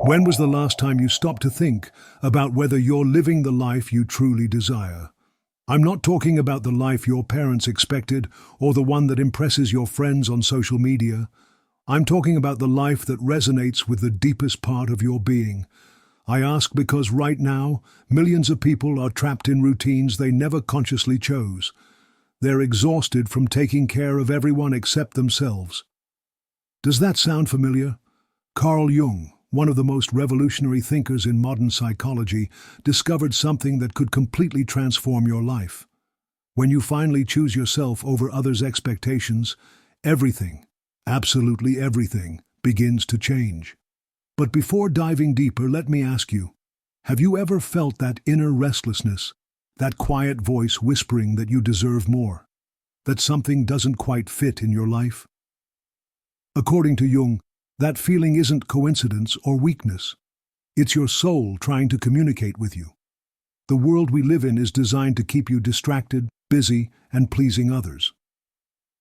When was the last time you stopped to think about whether you're living the life you truly desire? I'm not talking about the life your parents expected or the one that impresses your friends on social media. I'm talking about the life that resonates with the deepest part of your being. I ask because right now, millions of people are trapped in routines they never consciously chose. They're exhausted from taking care of everyone except themselves. Does that sound familiar? Carl Jung, one of the most revolutionary thinkers in modern psychology, discovered something that could completely transform your life. When you finally choose yourself over others' expectations, everything, absolutely everything, begins to change. But before diving deeper, let me ask you, have you ever felt that inner restlessness, that quiet voice whispering that you deserve more, that something doesn't quite fit in your life? According to Jung, that feeling isn't coincidence or weakness. It's your soul trying to communicate with you. The world we live in is designed to keep you distracted, busy, and pleasing others.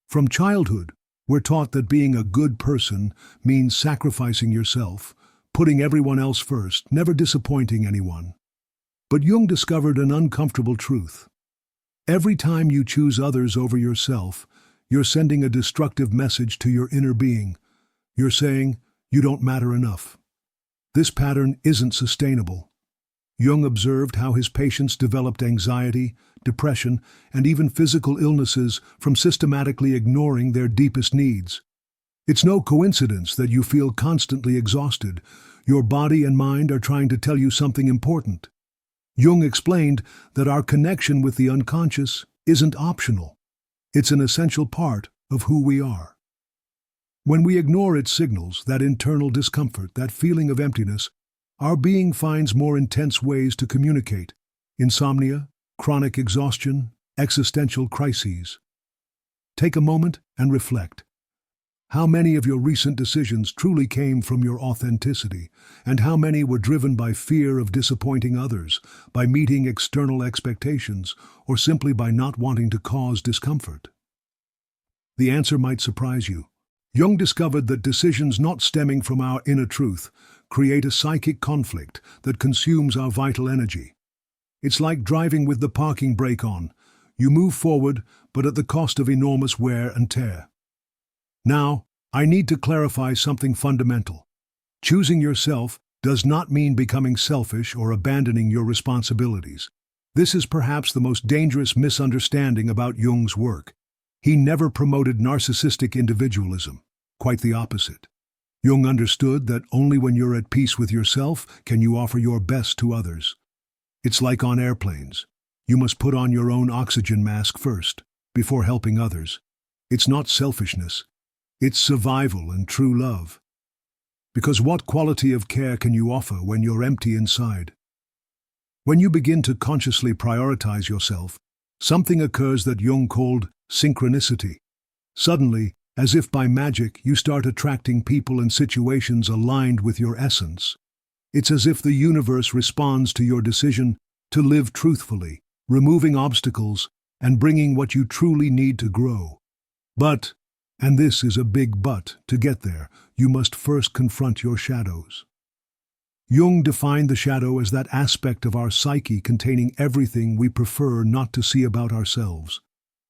From childhood, we're taught that being a good person means sacrificing yourself, putting everyone else first, never disappointing anyone. But Jung discovered an uncomfortable truth. Every time you choose others over yourself, you're sending a destructive message to your inner being. You're saying, you don't matter enough. This pattern isn't sustainable. Jung observed how his patients developed anxiety, depression, and even physical illnesses from systematically ignoring their deepest needs. It's no coincidence that you feel constantly exhausted. Your body and mind are trying to tell you something important. Jung explained that our connection with the unconscious isn't optional. It's an essential part of who we are. When we ignore its signals, that internal discomfort, that feeling of emptiness, our being finds more intense ways to communicate: insomnia, chronic exhaustion, existential crises. Take a moment and reflect. How many of your recent decisions truly came from your authenticity, and how many were driven by fear of disappointing others, by meeting external expectations, or simply by not wanting to cause discomfort? The answer might surprise you. Jung discovered that decisions not stemming from our inner truth create a psychic conflict that consumes our vital energy. It's like driving with the parking brake on. You move forward, but at the cost of enormous wear and tear. Now, I need to clarify something fundamental. Choosing yourself does not mean becoming selfish or abandoning your responsibilities. This is perhaps the most dangerous misunderstanding about Jung's work. He never promoted narcissistic individualism. Quite the opposite. Jung understood that only when you're at peace with yourself can you offer your best to others. It's like on airplanes. You must put on your own oxygen mask first, before helping others. It's not selfishness. It's survival and true love. Because what quality of care can you offer when you're empty inside? When you begin to consciously prioritize yourself, something occurs that Jung called synchronicity. Suddenly, as if by magic, you start attracting people and situations aligned with your essence. It's as if the universe responds to your decision to live truthfully, removing obstacles and bringing what you truly need to grow. But, and this is a big but, to get there, you must first confront your shadows. Jung defined the shadow as that aspect of our psyche containing everything we prefer not to see about ourselves: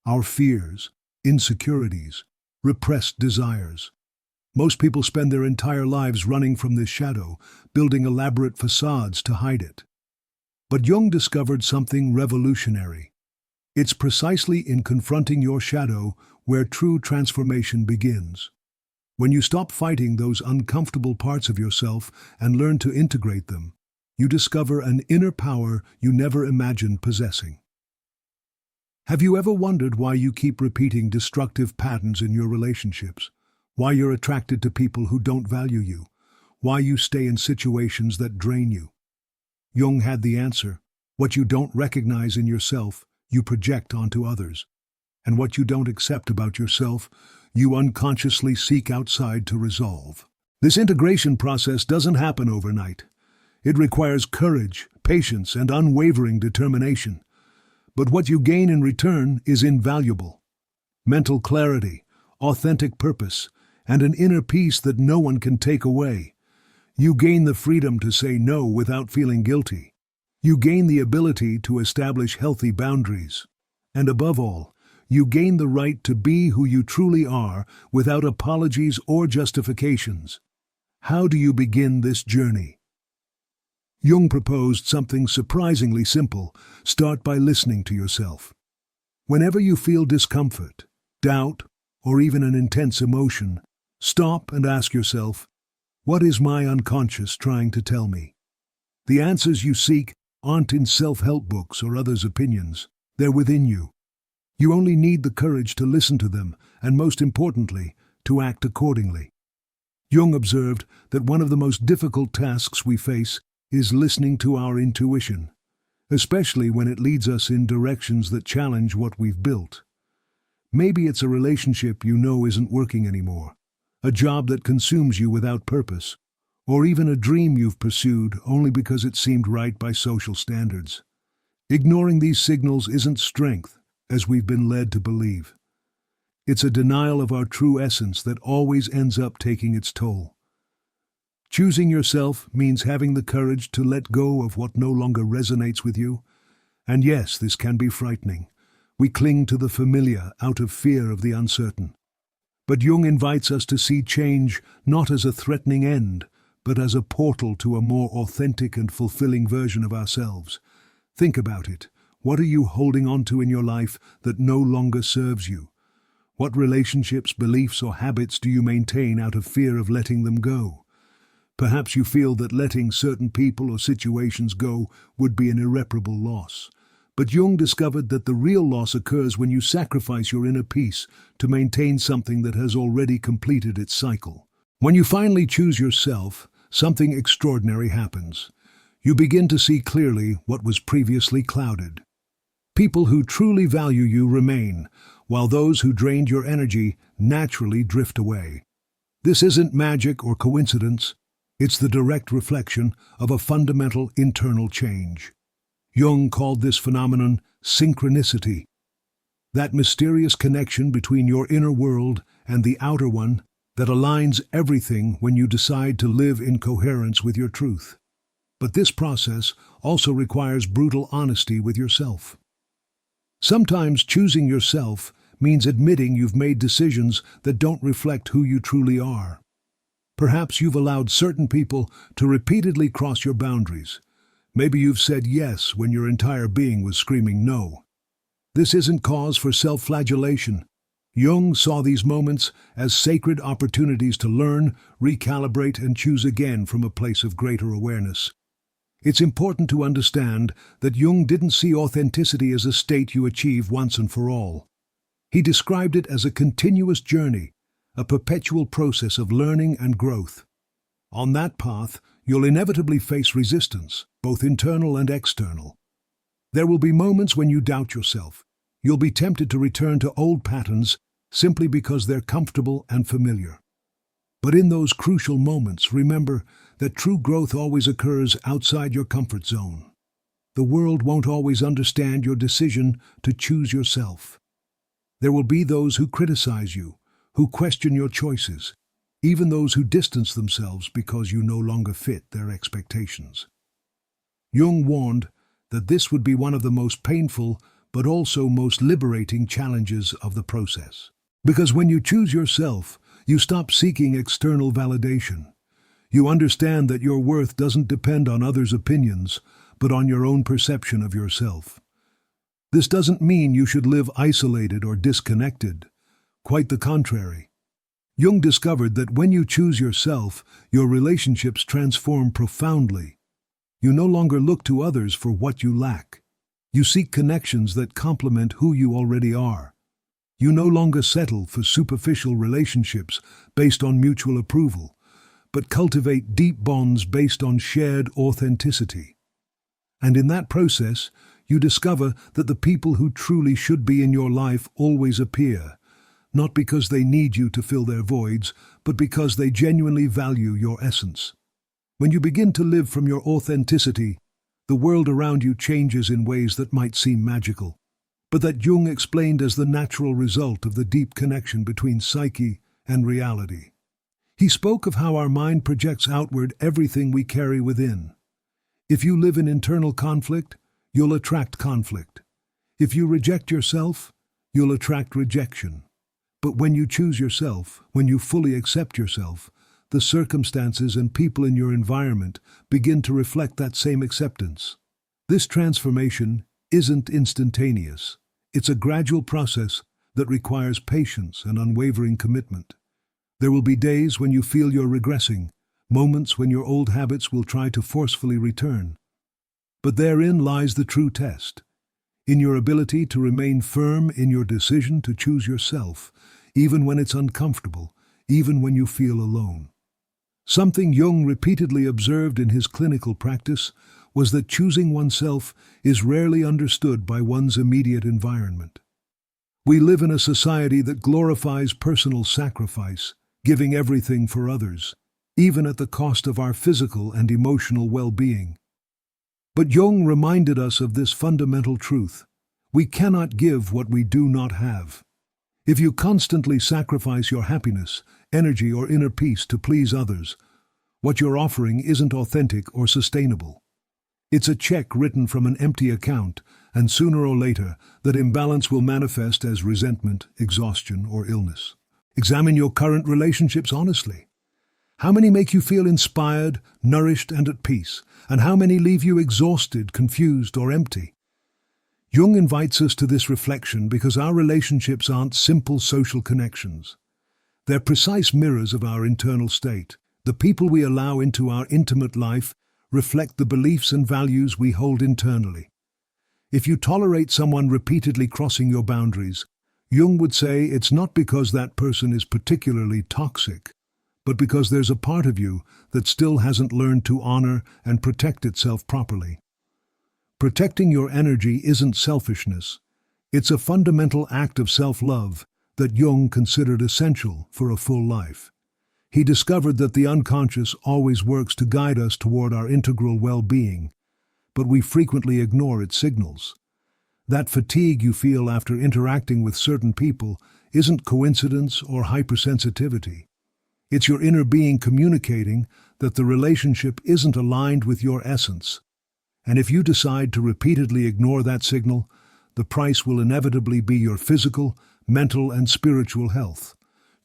our fears, insecurities, repressed desires. Most people spend their entire lives running from this shadow, building elaborate facades to hide it. But Jung discovered something revolutionary. It's precisely in confronting your shadow where true transformation begins. When you stop fighting those uncomfortable parts of yourself and learn to integrate them, you discover an inner power you never imagined possessing. Have you ever wondered why you keep repeating destructive patterns in your relationships? Why you're attracted to people who don't value you? Why you stay in situations that drain you? Jung had the answer. What you don't recognize in yourself, you project onto others. And what you don't accept about yourself, you unconsciously seek outside to resolve. This integration process doesn't happen overnight. It requires courage, patience, and unwavering determination. But what you gain in return is invaluable. Mental clarity, authentic purpose, and an inner peace that no one can take away. You gain the freedom to say no without feeling guilty. You gain the ability to establish healthy boundaries. And above all, you gain the right to be who you truly are without apologies or justifications. How do you begin this journey? Jung proposed something surprisingly simple. Start by listening to yourself. Whenever you feel discomfort, doubt, or even an intense emotion, stop and ask yourself, what is my unconscious trying to tell me? The answers you seek aren't in self-help books or others' opinions. They're within you. You only need the courage to listen to them, and most importantly, to act accordingly. Jung observed that one of the most difficult tasks we face is listening to our intuition, especially when it leads us in directions that challenge what we've built. Maybe it's a relationship you know isn't working anymore, a job that consumes you without purpose, or even a dream you've pursued only because it seemed right by social standards. Ignoring these signals isn't strength, as we've been led to believe. It's a denial of our true essence that always ends up taking its toll. Choosing yourself means having the courage to let go of what no longer resonates with you. And yes, this can be frightening. We cling to the familiar out of fear of the uncertain. But Jung invites us to see change not as a threatening end, but as a portal to a more authentic and fulfilling version of ourselves. Think about it. What are you holding on to in your life that no longer serves you? What relationships, beliefs, or habits do you maintain out of fear of letting them go? Perhaps you feel that letting certain people or situations go would be an irreparable loss. But Jung discovered that the real loss occurs when you sacrifice your inner peace to maintain something that has already completed its cycle. When you finally choose yourself, something extraordinary happens. You begin to see clearly what was previously clouded. People who truly value you remain, while those who drained your energy naturally drift away. This isn't magic or coincidence. It's the direct reflection of a fundamental internal change. Jung called this phenomenon synchronicity, that mysterious connection between your inner world and the outer one that aligns everything when you decide to live in coherence with your truth. But this process also requires brutal honesty with yourself. Sometimes choosing yourself means admitting you've made decisions that don't reflect who you truly are. Perhaps you've allowed certain people to repeatedly cross your boundaries. Maybe you've said yes when your entire being was screaming no. This isn't cause for self-flagellation. Jung saw these moments as sacred opportunities to learn, recalibrate, and choose again from a place of greater awareness. It's important to understand that Jung didn't see authenticity as a state you achieve once and for all. He described it as a continuous journey, a perpetual process of learning and growth. On that path, you'll inevitably face resistance, both internal and external. There will be moments when you doubt yourself. You'll be tempted to return to old patterns simply because they're comfortable and familiar. But in those crucial moments, remember that true growth always occurs outside your comfort zone. The world won't always understand your decision to choose yourself. There will be those who criticize you, who question your choices, even those who distance themselves because you no longer fit their expectations. Jung warned that this would be one of the most painful but also most liberating challenges of the process. Because when you choose yourself, you stop seeking external validation. You understand that your worth doesn't depend on others' opinions, but on your own perception of yourself. This doesn't mean you should live isolated or disconnected. Quite the contrary. Jung discovered that when you choose yourself, your relationships transform profoundly. You no longer look to others for what you lack. You seek connections that complement who you already are. You no longer settle for superficial relationships based on mutual approval, but cultivate deep bonds based on shared authenticity. And in that process, you discover that the people who truly should be in your life always appear, not because they need you to fill their voids, but because they genuinely value your essence. When you begin to live from your authenticity, the world around you changes in ways that might seem magical, but that Jung explained as the natural result of the deep connection between psyche and reality. He spoke of how our mind projects outward everything we carry within. If you live in internal conflict, you'll attract conflict. If you reject yourself, you'll attract rejection. But when you choose yourself, when you fully accept yourself, the circumstances and people in your environment begin to reflect that same acceptance. This transformation isn't instantaneous. It's a gradual process that requires patience and unwavering commitment. There will be days when you feel you're regressing, moments when your old habits will try to forcefully return. But therein lies the true test, in your ability to remain firm in your decision to choose yourself, even when it's uncomfortable, even when you feel alone. Something Jung repeatedly observed in his clinical practice was that choosing oneself is rarely understood by one's immediate environment. We live in a society that glorifies personal sacrifice, giving everything for others, even at the cost of our physical and emotional well-being. But Jung reminded us of this fundamental truth. We cannot give what we do not have. If you constantly sacrifice your happiness, energy, or inner peace to please others, what you're offering isn't authentic or sustainable. It's a check written from an empty account, and sooner or later, that imbalance will manifest as resentment, exhaustion, or illness. Examine your current relationships honestly. How many make you feel inspired, nourished, and at peace? And how many leave you exhausted, confused, or empty? Jung invites us to this reflection because our relationships aren't simple social connections. They're precise mirrors of our internal state. The people we allow into our intimate life reflect the beliefs and values we hold internally. If you tolerate someone repeatedly crossing your boundaries, Jung would say it's not because that person is particularly toxic, but because there's a part of you that still hasn't learned to honor and protect itself properly. Protecting your energy isn't selfishness. It's a fundamental act of self-love that Jung considered essential for a full life. He discovered that the unconscious always works to guide us toward our integral well-being, but we frequently ignore its signals. That fatigue you feel after interacting with certain people isn't coincidence or hypersensitivity. It's your inner being communicating that the relationship isn't aligned with your essence. And if you decide to repeatedly ignore that signal, the price will inevitably be your physical, mental, and spiritual health.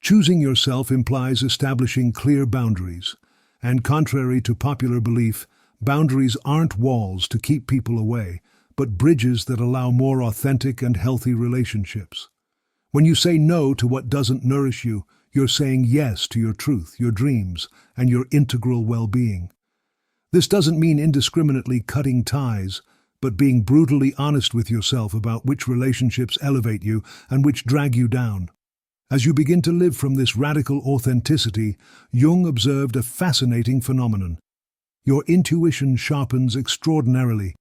Choosing yourself implies establishing clear boundaries. And contrary to popular belief, boundaries aren't walls to keep people away, but bridges that allow more authentic and healthy relationships. When you say no to what doesn't nourish you, you're saying yes to your truth, your dreams, and your integral well-being. This doesn't mean indiscriminately cutting ties, but being brutally honest with yourself about which relationships elevate you and which drag you down. As you begin to live from this radical authenticity, Jung observed a fascinating phenomenon. Your intuition sharpens extraordinarily.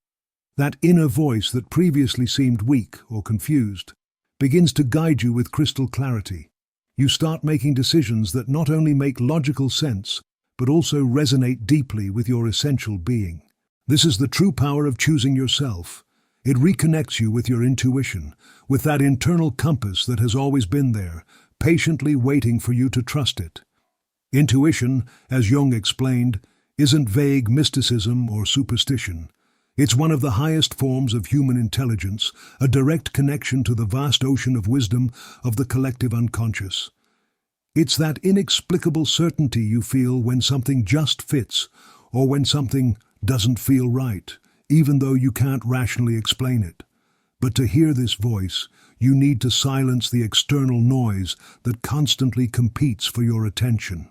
That inner voice that previously seemed weak or confused begins to guide you with crystal clarity. You start making decisions that not only make logical sense, but also resonate deeply with your essential being. This is the true power of choosing yourself. It reconnects you with your intuition, with that internal compass that has always been there, patiently waiting for you to trust it. Intuition, as Jung explained, isn't vague mysticism or superstition. It's one of the highest forms of human intelligence, a direct connection to the vast ocean of wisdom of the collective unconscious. It's that inexplicable certainty you feel when something just fits, or when something doesn't feel right, even though you can't rationally explain it. But to hear this voice, you need to silence the external noise that constantly competes for your attention.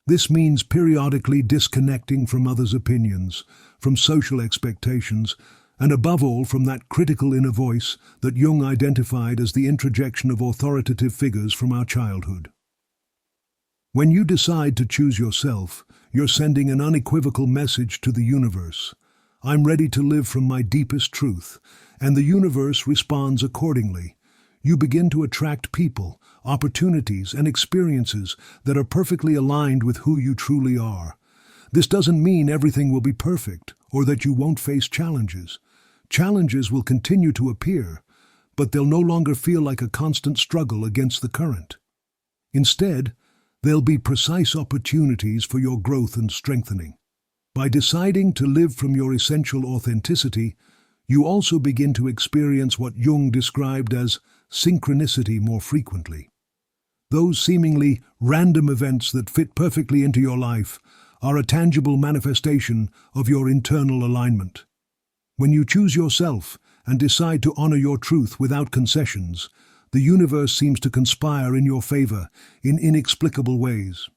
This means periodically disconnecting from others' opinions, from social expectations, and above all from that critical inner voice that Jung identified as the introjection of authoritative figures from our childhood. When you decide to choose yourself, you're sending an unequivocal message to the universe. I'm ready to live from my deepest truth, and the universe responds accordingly. You begin to attract people, opportunities, and experiences that are perfectly aligned with who you truly are. This doesn't mean everything will be perfect, or that you won't face challenges. Challenges will continue to appear, but they'll no longer feel like a constant struggle against the current. Instead, There'll be precise opportunities for your growth and strengthening. By deciding to live from your essential authenticity, you also begin to experience what Jung described as synchronicity more frequently. Those seemingly random events that fit perfectly into your life are a tangible manifestation of your internal alignment. When you choose yourself and decide to honor your truth without concessions, the universe seems to conspire in your favor in inexplicable ways.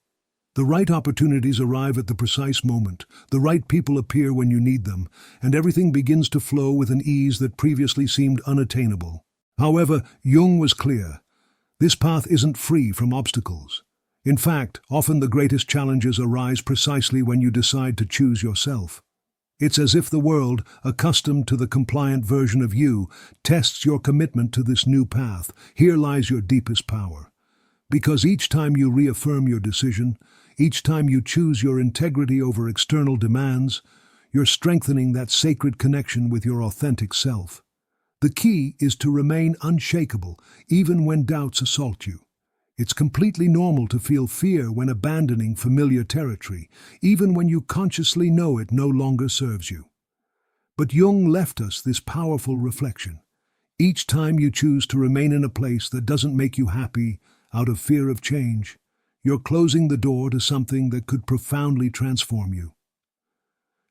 The right opportunities arrive at the precise moment, the right people appear when you need them, and everything begins to flow with an ease that previously seemed unattainable. However, Jung was clear. This path isn't free from obstacles. In fact, often the greatest challenges arise precisely when you decide to choose yourself. It's as if the world, accustomed to the compliant version of you, tests your commitment to this new path. Here lies your deepest power. Because each time you reaffirm your decision, each time you choose your integrity over external demands, you're strengthening that sacred connection with your authentic self. The key is to remain unshakable, even when doubts assault you. It's completely normal to feel fear when abandoning familiar territory, even when you consciously know it no longer serves you. But Jung left us this powerful reflection. Each time you choose to remain in a place that doesn't make you happy, out of fear of change, you're closing the door to something that could profoundly transform you.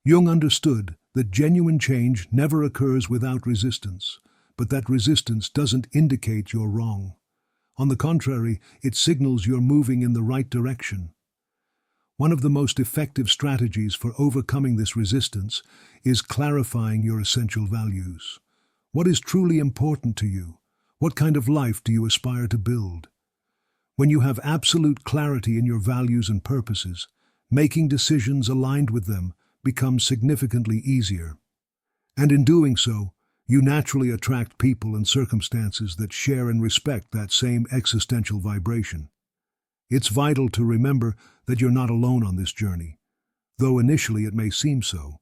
Jung understood that genuine change never occurs without resistance, but that resistance doesn't indicate you're wrong. On the contrary, it signals you're moving in the right direction. One of the most effective strategies for overcoming this resistance is clarifying your essential values. What is truly important to you? What kind of life do you aspire to build? When you have absolute clarity in your values and purposes, making decisions aligned with them becomes significantly easier. And in doing so, you naturally attract people and circumstances that share and respect that same existential vibration. It's vital to remember that you're not alone on this journey, though initially it may seem so.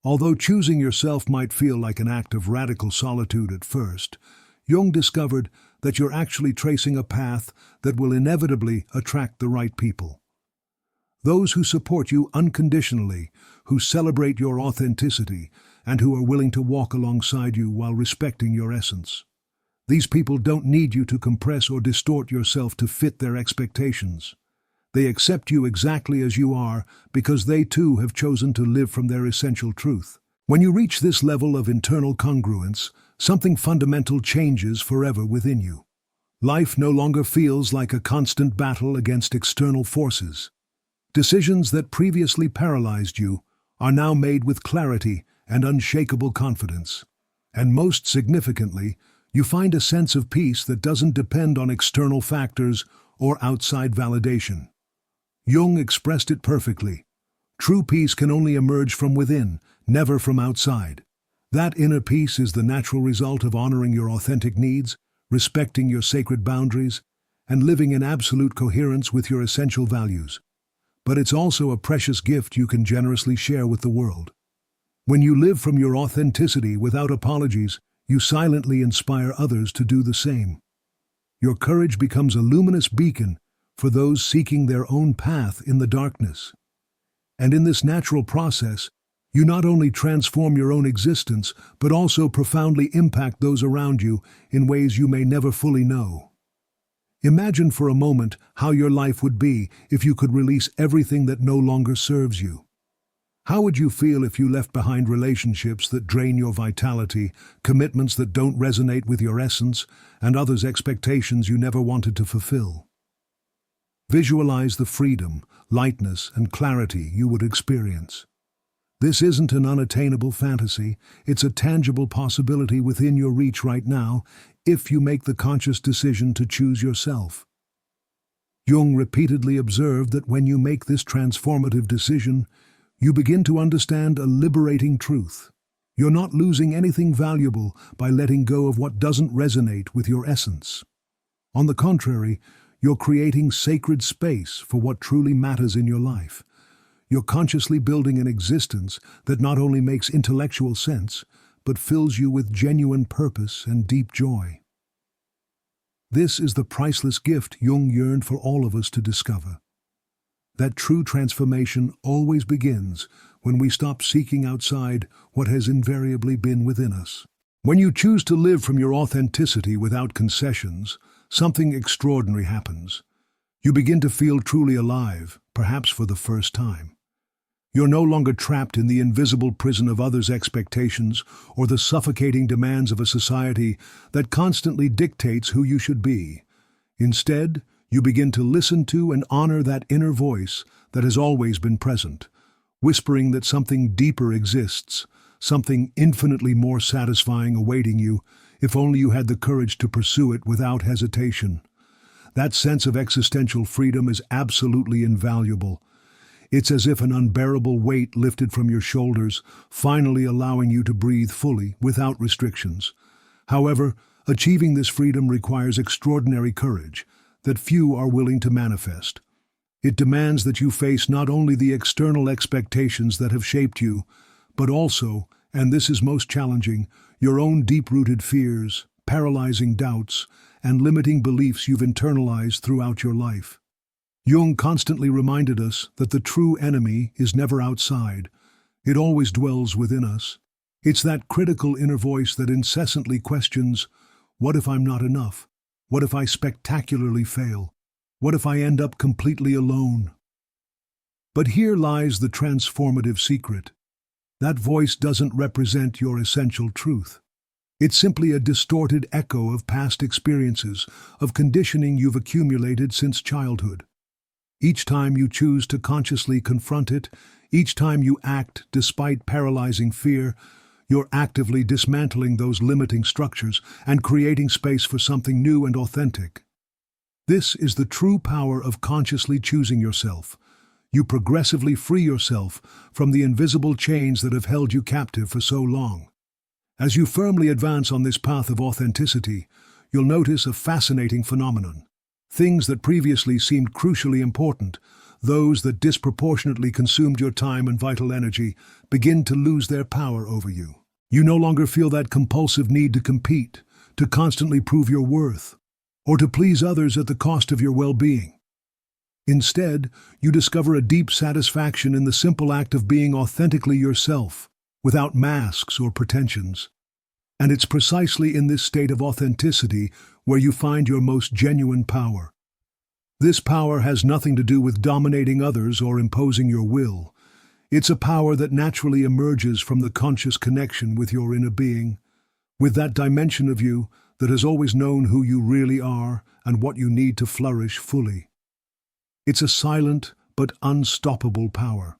Although choosing yourself might feel like an act of radical solitude at first, Jung discovered that you're actually tracing a path that will inevitably attract the right people. Those who support you unconditionally, who celebrate your authenticity, and who are willing to walk alongside you while respecting your essence. These people don't need you to compress or distort yourself to fit their expectations. They accept you exactly as you are because they too have chosen to live from their essential truth. When you reach this level of internal congruence, something fundamental changes forever within you. Life no longer feels like a constant battle against external forces. Decisions that previously paralyzed you are now made with clarity and unshakable confidence. And most significantly, you find a sense of peace that doesn't depend on external factors or outside validation. Jung expressed it perfectly. True peace can only emerge from within, never from outside. That inner peace is the natural result of honoring your authentic needs, respecting your sacred boundaries, and living in absolute coherence with your essential values. But it's also a precious gift you can generously share with the world. When you live from your authenticity without apologies, you silently inspire others to do the same. Your courage becomes a luminous beacon for those seeking their own path in the darkness. And in this natural process, you not only transform your own existence, but also profoundly impact those around you in ways you may never fully know. Imagine for a moment how your life would be if you could release everything that no longer serves you. How would you feel if you left behind relationships that drain your vitality, commitments that don't resonate with your essence, and others' expectations you never wanted to fulfill? Visualize the freedom, lightness, and clarity you would experience. This isn't an unattainable fantasy, it's a tangible possibility within your reach right now if you make the conscious decision to choose yourself. Jung repeatedly observed that when you make this transformative decision, you begin to understand a liberating truth. You're not losing anything valuable by letting go of what doesn't resonate with your essence. On the contrary, you're creating sacred space for what truly matters in your life. You're consciously building an existence that not only makes intellectual sense, but fills you with genuine purpose and deep joy. This is the priceless gift Jung yearned for all of us to discover. That true transformation always begins when we stop seeking outside what has invariably been within us. When you choose to live from your authenticity without concessions, something extraordinary happens. You begin to feel truly alive, perhaps for the first time. You're no longer trapped in the invisible prison of others' expectations or the suffocating demands of a society that constantly dictates who you should be. Instead, you begin to listen to and honor that inner voice that has always been present, whispering that something deeper exists, something infinitely more satisfying awaiting you, if only you had the courage to pursue it without hesitation. That sense of existential freedom is absolutely invaluable. It's as if an unbearable weight lifted from your shoulders, finally allowing you to breathe fully, without restrictions. However, achieving this freedom requires extraordinary courage that few are willing to manifest. It demands that you face not only the external expectations that have shaped you, but also, and this is most challenging, your own deep-rooted fears, paralyzing doubts, and limiting beliefs you've internalized throughout your life. Jung constantly reminded us that the true enemy is never outside. It always dwells within us. It's that critical inner voice that incessantly questions, what if I'm not enough? What if I spectacularly fail? What if I end up completely alone? But here lies the transformative secret. That voice doesn't represent your essential truth. It's simply a distorted echo of past experiences, of conditioning you've accumulated since childhood. Each time you choose to consciously confront it, each time you act despite paralyzing fear, you're actively dismantling those limiting structures and creating space for something new and authentic. This is the true power of consciously choosing yourself. You progressively free yourself from the invisible chains that have held you captive for so long. As you firmly advance on this path of authenticity, you'll notice a fascinating phenomenon. Things that previously seemed crucially important, those that disproportionately consumed your time and vital energy, begin to lose their power over you. You no longer feel that compulsive need to compete, to constantly prove your worth, or to please others at the cost of your well-being. Instead, you discover a deep satisfaction in the simple act of being authentically yourself, without masks or pretensions. And it's precisely in this state of authenticity where you find your most genuine power. This power has nothing to do with dominating others or imposing your will. It's a power that naturally emerges from the conscious connection with your inner being, with that dimension of you that has always known who you really are and what you need to flourish fully. It's a silent but unstoppable power.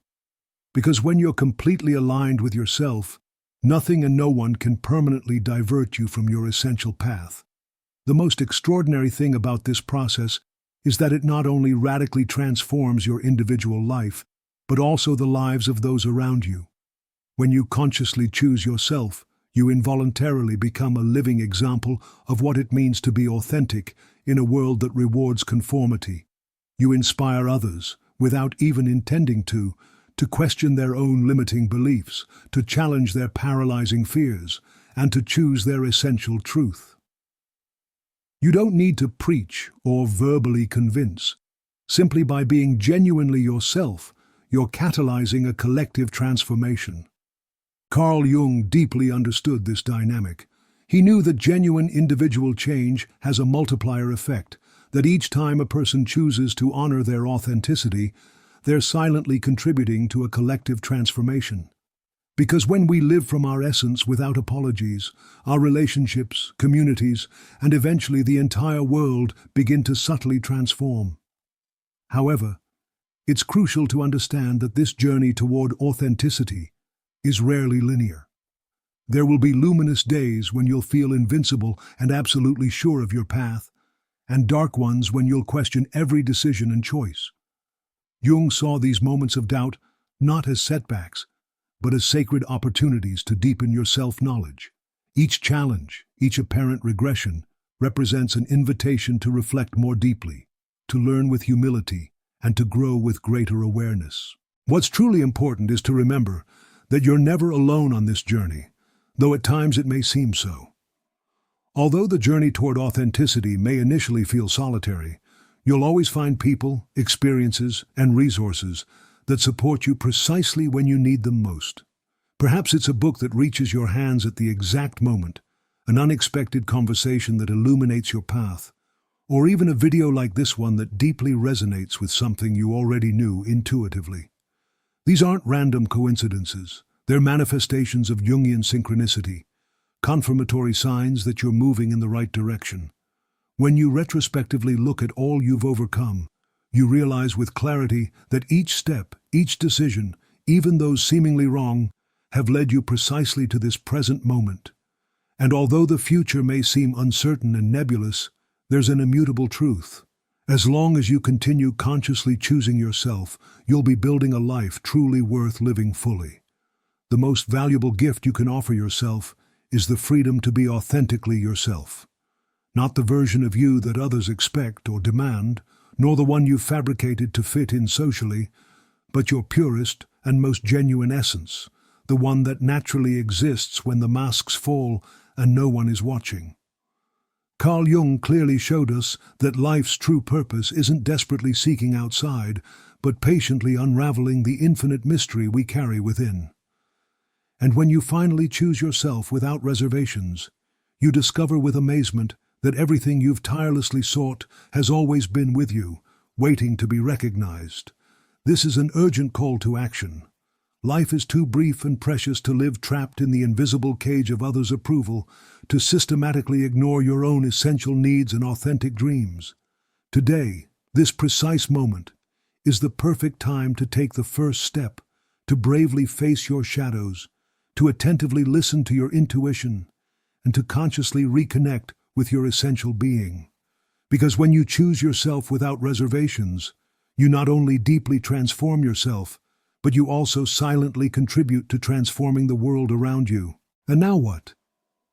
Because when you're completely aligned with yourself, nothing and no one can permanently divert you from your essential path. The most extraordinary thing about this process is that it not only radically transforms your individual life, but also the lives of those around you. When you consciously choose yourself, you involuntarily become a living example of what it means to be authentic in a world that rewards conformity. You inspire others, without even intending to question their own limiting beliefs, to challenge their paralyzing fears, and to choose their essential truth. You don't need to preach or verbally convince. Simply by being genuinely yourself, you're catalyzing a collective transformation. Carl Jung deeply understood this dynamic. He knew that genuine individual change has a multiplier effect, that each time a person chooses to honor their authenticity, they're silently contributing to a collective transformation. Because when we live from our essence without apologies, our relationships, communities, and eventually the entire world begin to subtly transform. However, it's crucial to understand that this journey toward authenticity is rarely linear. There will be luminous days when you'll feel invincible and absolutely sure of your path, and dark ones when you'll question every decision and choice. Jung saw these moments of doubt not as setbacks, but as sacred opportunities to deepen your self-knowledge. Each challenge, each apparent regression, represents an invitation to reflect more deeply, to learn with humility, and to grow with greater awareness. What's truly important is to remember that you're never alone on this journey, though at times it may seem so. Although the journey toward authenticity may initially feel solitary, you'll always find people, experiences, and resources that support you precisely when you need them most. Perhaps it's a book that reaches your hands at the exact moment, an unexpected conversation that illuminates your path, or even a video like this one that deeply resonates with something you already knew intuitively. These aren't random coincidences. They're manifestations of Jungian synchronicity, confirmatory signs that you're moving in the right direction. When you retrospectively look at all you've overcome, you realize with clarity that each step, each decision, even those seemingly wrong, have led you precisely to this present moment. And although the future may seem uncertain and nebulous, there's an immutable truth. As long as you continue consciously choosing yourself, you'll be building a life truly worth living fully. The most valuable gift you can offer yourself is the freedom to be authentically yourself. Not the version of you that others expect or demand, nor the one you've fabricated to fit in socially, but your purest and most genuine essence, the one that naturally exists when the masks fall and no one is watching. Carl Jung clearly showed us that life's true purpose isn't desperately seeking outside, but patiently unraveling the infinite mystery we carry within. And when you finally choose yourself without reservations, you discover with amazement that everything you've tirelessly sought has always been with you, waiting to be recognized. This is an urgent call to action. Life is too brief and precious to live trapped in the invisible cage of others' approval, to systematically ignore your own essential needs and authentic dreams. Today, this precise moment, is the perfect time to take the first step, to bravely face your shadows, to attentively listen to your intuition, and to consciously reconnect with your essential being. Because when you choose yourself without reservations, you not only deeply transform yourself, but you also silently contribute to transforming the world around you. And now what?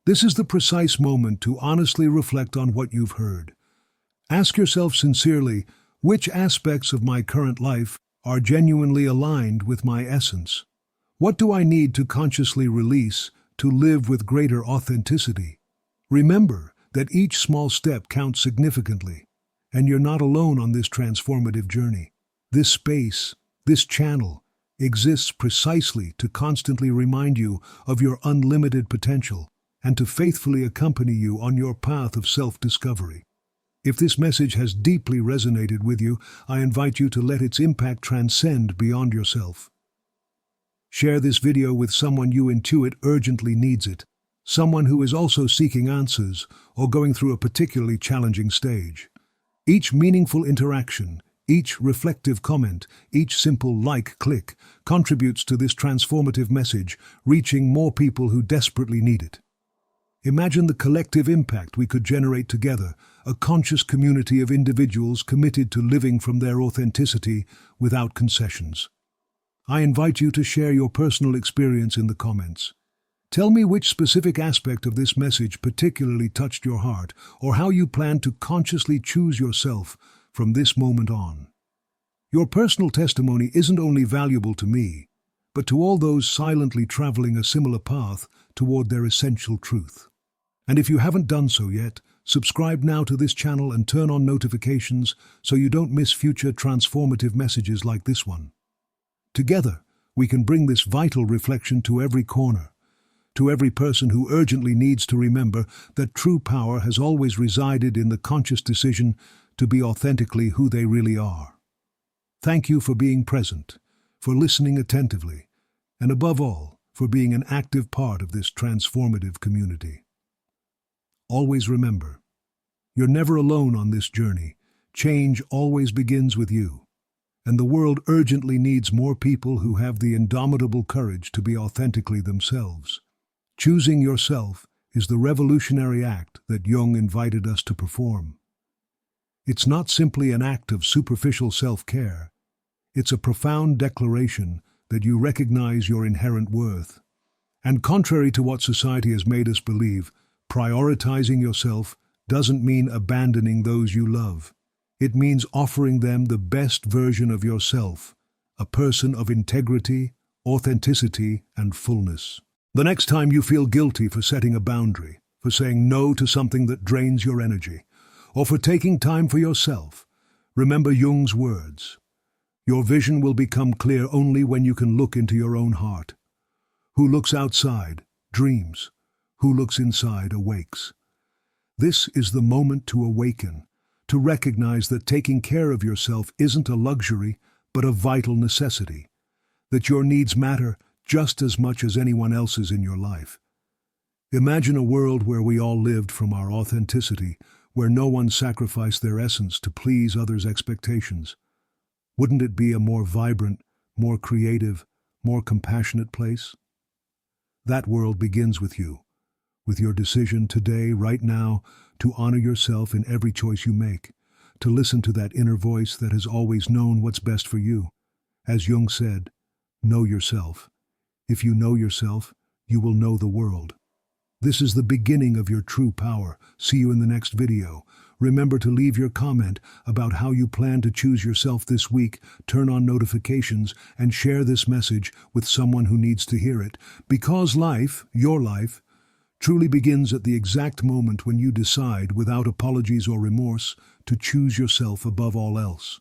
This is the precise moment to honestly reflect on what you've heard. Ask yourself sincerely, which aspects of my current life are genuinely aligned with my essence? What do I need to consciously release to live with greater authenticity? Remember that each small step counts significantly, and you're not alone on this transformative journey. This space, this channel, exists precisely to constantly remind you of your unlimited potential and to faithfully accompany you on your path of self-discovery. If this message has deeply resonated with you, I invite you to let its impact transcend beyond yourself. Share this video with someone you intuit urgently needs it, someone who is also seeking answers or going through a particularly challenging stage. Each meaningful interaction, each reflective comment, each simple click contributes to this transformative message, reaching more people who desperately need it. Imagine the collective impact we could generate together, a conscious community of individuals committed to living from their authenticity without concessions. I invite you to share your personal experience in the comments. Tell me which specific aspect of this message particularly touched your heart, or how you plan to consciously choose yourself from this moment on. Your personal testimony isn't only valuable to me, but to all those silently traveling a similar path toward their essential truth. And if you haven't done so yet, subscribe now to this channel and turn on notifications so you don't miss future transformative messages like this one. Together, we can bring this vital reflection to every corner, to every person who urgently needs to remember that true power has always resided in the conscious decision to be authentically who they really are. Thank you for being present, for listening attentively, and above all, for being an active part of this transformative community. Always remember, you're never alone on this journey. Change always begins with you. And the world urgently needs more people who have the indomitable courage to be authentically themselves. Choosing yourself is the revolutionary act that Jung invited us to perform. It's not simply an act of superficial self-care. It's a profound declaration that you recognize your inherent worth. And contrary to what society has made us believe, prioritizing yourself doesn't mean abandoning those you love. It means offering them the best version of yourself, a person of integrity, authenticity, and fullness. The next time you feel guilty for setting a boundary, for saying no to something that drains your energy, or for taking time for yourself. Remember Jung's words. Your vision will become clear only when you can look into your own heart. Who looks outside dreams. Who looks inside awakes. This is the moment to awaken, to recognize that taking care of yourself isn't a luxury, but a vital necessity, that your needs matter just as much as anyone else's in your life. Imagine a world where we all lived from our authenticity, where no one sacrificed their essence to please others' expectations. Wouldn't it be a more vibrant, more creative, more compassionate place? That world begins with you, with your decision today, right now, to honor yourself in every choice you make, to listen to that inner voice that has always known what's best for you. As Jung said, know yourself. If you know yourself, you will know the world. This is the beginning of your true power. See you in the next video. Remember to leave your comment about how you plan to choose yourself this week, turn on notifications, and share this message with someone who needs to hear it. Because life, your life, truly begins at the exact moment when you decide, without apologies or remorse, to choose yourself above all else.